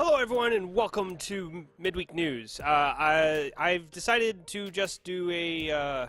Hello everyone and welcome to Midweek News. I've decided to just do a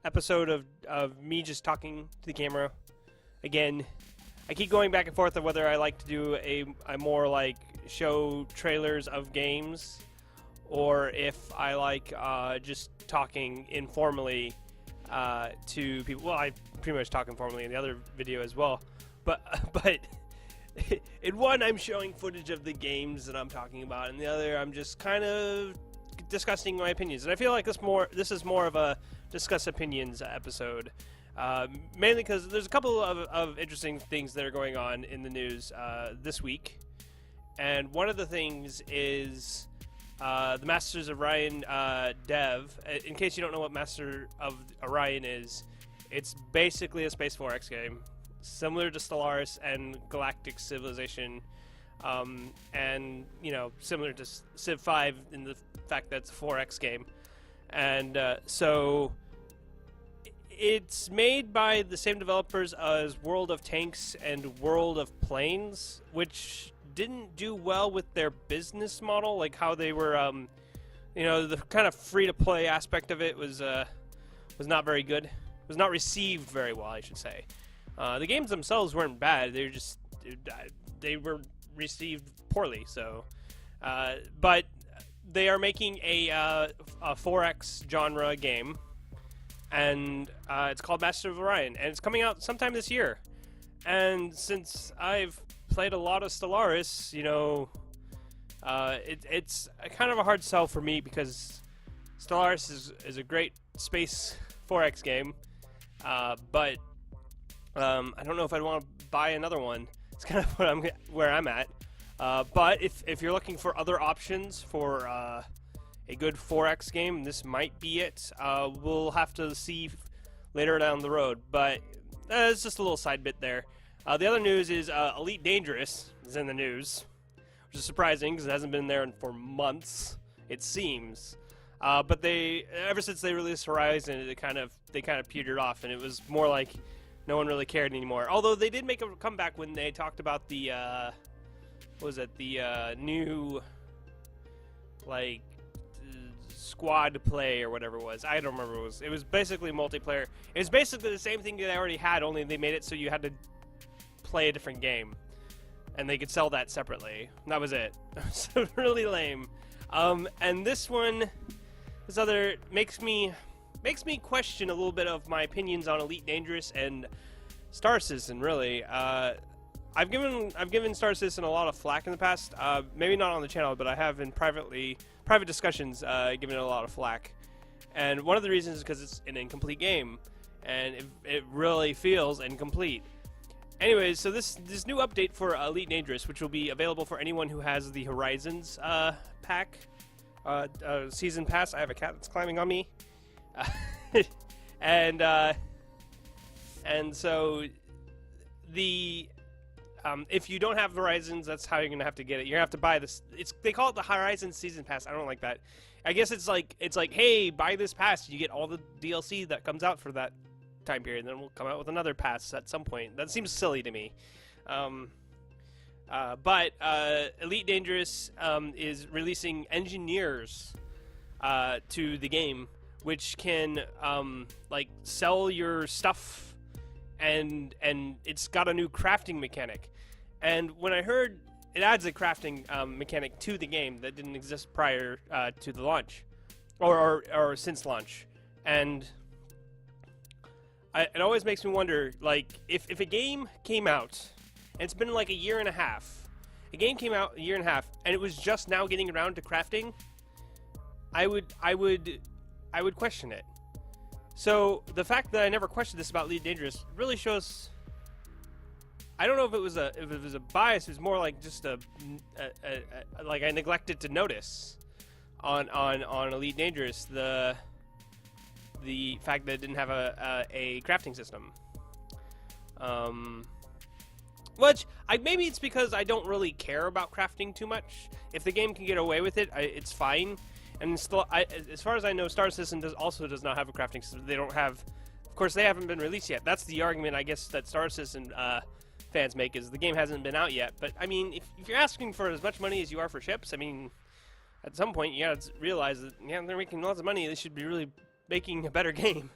episode of me just talking to the camera again. I keep going back and forth on whether I like to do a more like show trailers of games or if I like just talking informally to people. Well, I pretty much talk informally in the other video as well, but in one, I'm showing footage of the games that I'm talking about, and the other, I'm just kind of discussing my opinions. And I feel like this is more of a discuss opinions episode, mainly because there's a couple of interesting things that are going on in the news this week. And one of the things is the Masters of Orion dev. In case you don't know what Master of Orion is, it's basically a Space 4X game, similar to Stellaris and Galactic Civilization, and similar to Civ 5 in the fact that it's a 4X game. And so it's made by the same developers as World of Tanks and World of Planes, which didn't do well with their business model, like how they were, the kind of free-to-play aspect of it was not very good. It was not received very well, I should say. The games themselves weren't bad; they were received poorly. So, but they are making a 4X genre game, and it's called Master of Orion, and it's coming out sometime this year. And since I've played a lot of Stellaris, it's kind of a hard sell for me because Stellaris is a great space 4X game, but I don't know if I'd want to buy another one. It's kind of where I'm at. But if you're looking for other options for a good 4X game, this might be it. We'll have to see later down the road. But it's just a little side bit there. The other news is Elite Dangerous is in the news, which is surprising because it hasn't been there for months, it seems. But ever since they released Horizon, they kind of petered off, and it was more like no one really cared anymore. Although they did make a comeback when they talked about the, new, squad play or whatever it was. I don't remember what it was. It was basically multiplayer. It was basically the same thing that I already had, only they made it so you had to play a different game. And they could sell that separately. And that was it. So really lame. And this other makes me question a little bit of my opinions on Elite Dangerous and Star Citizen. Really, I've given Star Citizen a lot of flack in the past. Maybe not on the channel, but I have in private discussions given it a lot of flack. And one of the reasons is because it's an incomplete game, and it really feels incomplete. Anyways, so this new update for Elite Dangerous, which will be available for anyone who has the Horizons pack season pass. I have a cat that's climbing on me. And so if you don't have Horizons, that's how you're gonna have to get it. You're gonna have to buy this. They call it the Horizon Season Pass. I don't like that. I guess it's like, hey, buy this pass, you get all the DLC that comes out for that time period. And then we'll come out with another pass at some point. That seems silly to me. But Elite Dangerous is releasing engineers to the game, which can sell your stuff, and it's got a new crafting mechanic. And when I heard it adds a crafting mechanic to the game that didn't exist prior to the launch, or since launch, and it always makes me wonder, if a game came out, and it's been like a year and a half, and it was just now getting around to crafting, I would question it. So the fact that I never questioned this about Elite Dangerous really shows. I don't know if it was a bias. It was more like just like I neglected to notice on Elite Dangerous the fact that it didn't have a crafting system. Which maybe it's because I don't really care about crafting too much. If the game can get away with it, it's fine. And still, as far as I know, Star Citizen also does not have a crafting system. They don't have, of course, they haven't been released yet. That's the argument, I guess, that Star Citizen fans make is the game hasn't been out yet. But I mean, if you're asking for as much money as you are for ships, I mean, at some point you gotta realize that they're making lots of money. They should be really making a better game.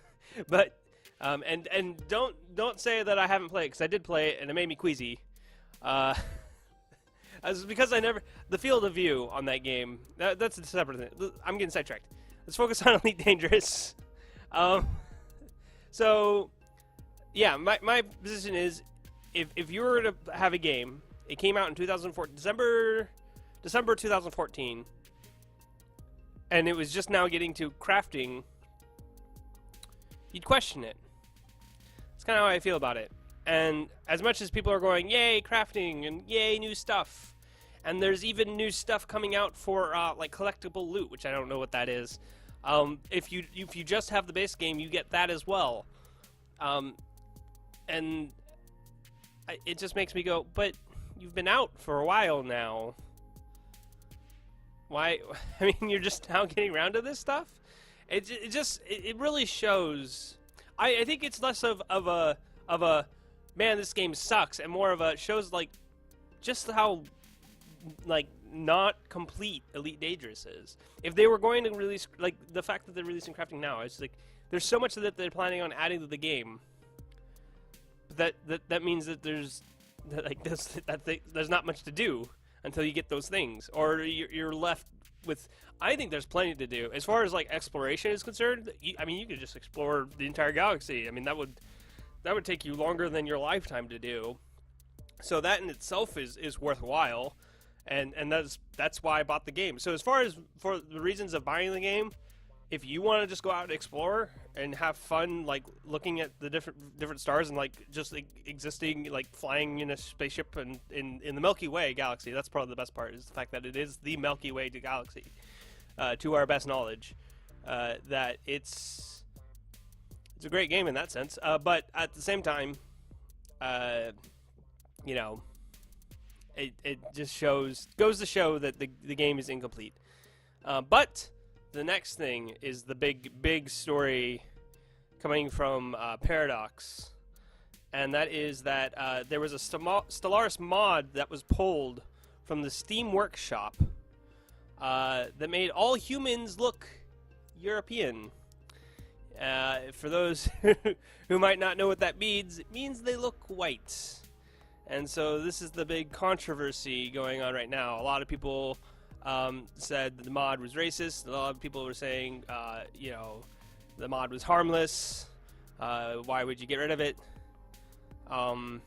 But and don't say that I haven't played, because I did play it and it made me queasy. As because the field of view on that game, that's a separate thing. I'm getting sidetracked. Let's focus on Elite Dangerous. So yeah, my position is, if you were to have a game, it came out in 2014, December 2014, and it was just now getting to crafting, you'd question it. That's kind of how I feel about it. And as much as people are going, yay, crafting, and yay, new stuff, and there's even new stuff coming out for like collectible loot, which I don't know what that is. If you just have the base game, you get that as well. And it just makes me go, but you've been out for a while now. Why? I mean, you're just now getting around to this stuff? It really shows. I think it's less of a man, this game sucks, and more of a shows like just how like not complete Elite Dangerous is. If they were going to release, like, the fact that they're releasing crafting now, it's like there's so much that they're planning on adding to the game that means that there's not much to do until you get those things, or you're left with. I think there's plenty to do as far as like exploration is concerned. I mean, you could just explore the entire galaxy. I mean, that would take you longer than your lifetime to do. So that in itself is worthwhile, and that's why I bought the game. So as far as for the reasons of buying the game, if you want to just go out and explore and have fun, like looking at the different stars and like just like existing, like flying in a spaceship and in the Milky Way galaxy, that's probably the best part, is the fact that it is the Milky Way galaxy, to our best knowledge. That it's a great game in that sense, but at the same time, you know, it just goes to show that the game is incomplete. But the next thing is the big story coming from Paradox, and that is that there was a Stellaris mod that was pulled from the Steam Workshop that made all humans look European. For those who might not know what that means, it means they look white. And so this is the big controversy going on right now. A lot of people said that the mod was racist. A lot of people were saying, you know, the mod was harmless. Why would you get rid of it? I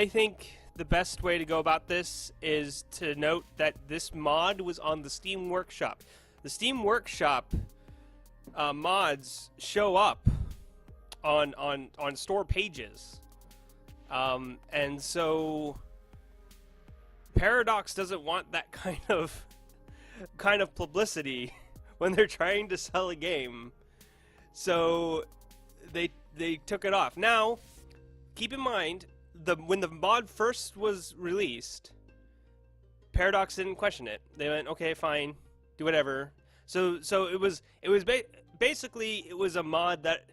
think the best way to go about this is to note that this mod was on the Steam Workshop. The Steam Workshop mods show up on store pages, and so Paradox doesn't want that kind of publicity when they're trying to sell a game, so they took it off. Now, keep in mind, when the mod first was released, Paradox didn't question it. They went, okay, fine, do whatever. So it was basically it was a mod that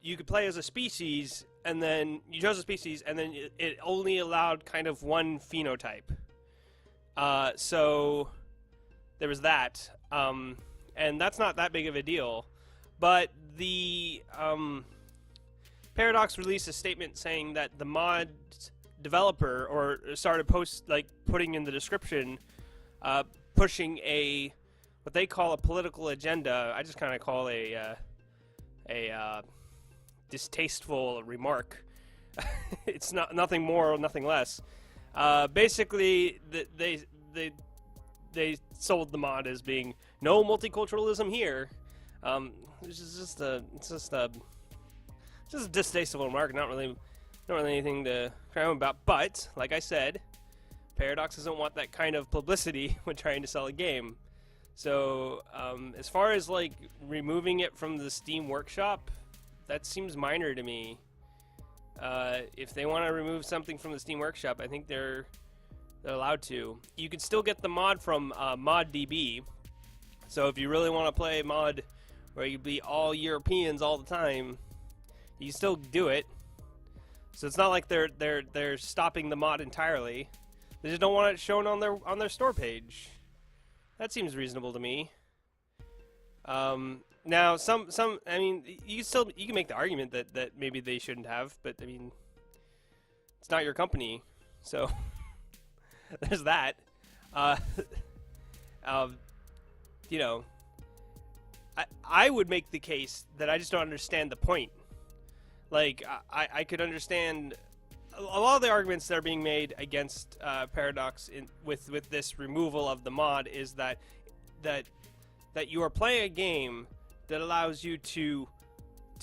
you could play as a species, and then you chose a species, and then it only allowed kind of one phenotype. So there was that, and that's not that big of a deal. But the Paradox released a statement saying that the mod developer, or started putting in the description, pushing what they call a political agenda. I just kind of call a distasteful remark. It's nothing more or nothing less. Basically, they sold the mod as being no multiculturalism here. It's just a distasteful remark. Not really anything to cry home about. But like I said, Paradox doesn't want that kind of publicity when trying to sell a game. So as far as like removing it from the Steam Workshop, that seems minor to me. If they want to remove something from the Steam Workshop, I think they're allowed to. You can still get the mod from ModDB. So if you really want to play a mod where you be all Europeans all the time, You can still do it. So it's not like they're stopping the mod entirely. They just don't want it shown on their store page. That seems reasonable to me. Now I mean, you can make the argument that maybe they shouldn't have, but I mean, it's not your company, so there's that. You know, I would make the case that I just don't understand the point. Like, I could understand a lot of the arguments that are being made against Paradox with this removal of the mod is that you are playing a game that allows you to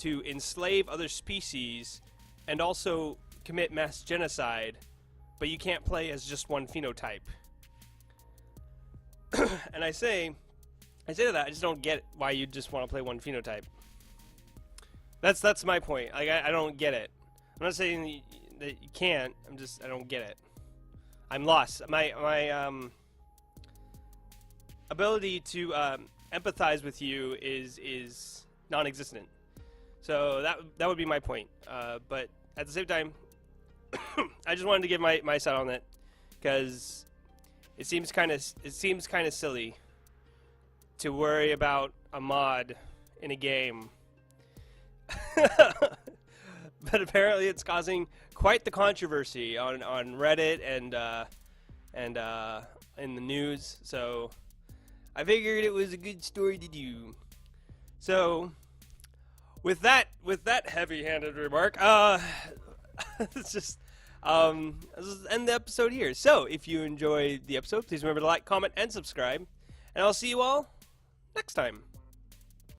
enslave other species and also commit mass genocide, but you can't play as just one phenotype. And I say to that, I just don't get why you just want to play one phenotype. That's my point. Like, I don't get it. I'm not saying that you can't. I don't get it. I'm lost. My ability to empathize with you is non-existent. So that would be my point. But at the same time, I just wanted to give my side on it because it seems kind of silly to worry about a mod in a game. But apparently it's causing quite the controversy on Reddit and in the news. So I figured it was a good story to do. So with that heavy-handed remark, let's just end the episode here. So if you enjoyed the episode, please remember to like, comment, and subscribe. And I'll see you all next time.